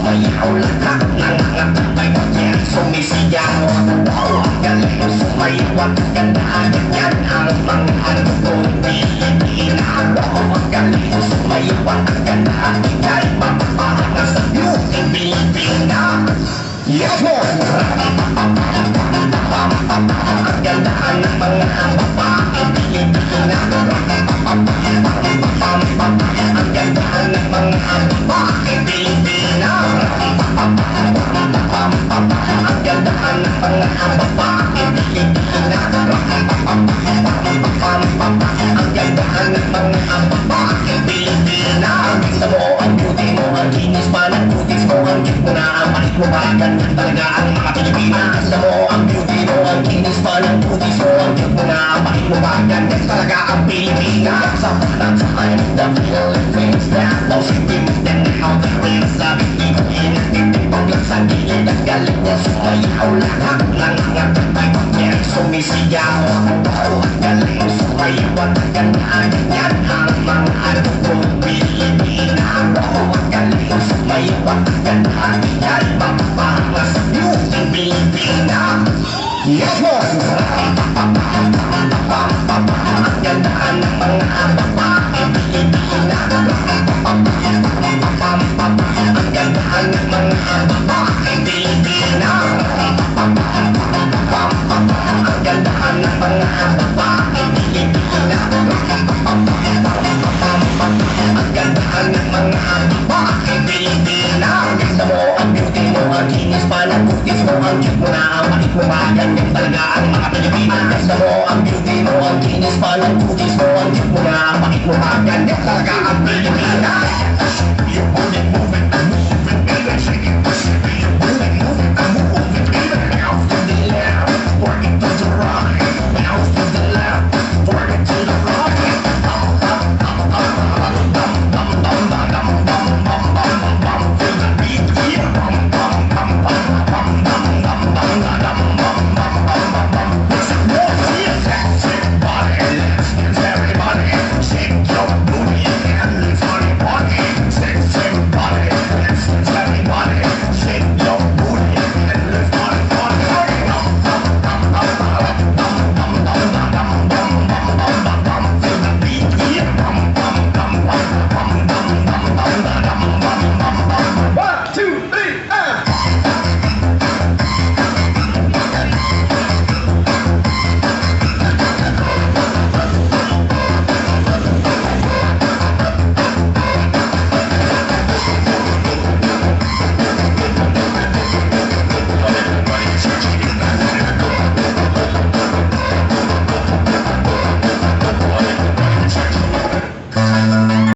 sumayaw lahat ng mga kapatid sumisigaw. Wow, ang galing sumayaw at ganda, ganyan ang mga tugtog Pilipina. Wow, ang galing sumayaw at ganda, ika'y mapapahanga sa beauty Pilipina. Yes, Lord! Ang ganda ng mga babae Pilipina. Ang ganda ng mga babae Pilipina. Ang ganda ng mga babae Pilipina. Ang ganda ng mga babae Pilipina. Gusto mo ang beauty mo, ang kinis pa ng cuties mo, ang cute mo na ang palit mo ba? Ganyan talaga ang mga Pilipina. Gusto mo ang beauty mo, ang kinis pa ng cuties mo, ang cute mo na ang palit mo ba? Ganyan talaga ang Pilipina. Sa panang time, the Philippines that those people that how they real sabi ko inatitipag lang sa gilid. Ang galing niya sumayaw lahat ng mga kapatid sumisigaw. Ang galing sumayaw at ganda, ganyan ang mga tugtog Pilipina. Ang galing sumayaw at ganda, ika'y mapapahanga sa beauty Pilipina. Yes, Lord! Ang ganda ng mga babae Pilipina. Ang ganda ng mga babae Pilipina. Ang ganda ng mga babae Pilipina. Ang ganda ng mga babae Pilipina. Gusto mo ang beauty mo, ang kinis pa ng cuties mo, ang cute mo na ang palit mo ba? Ganyan talaga ang mga Pilipina. Gusto mo ang beauty mo, ang kinis pa ng cuties mo, ang cute mo na ang palit mo ba? Ganyan talaga ang Pilipina. Your body moving.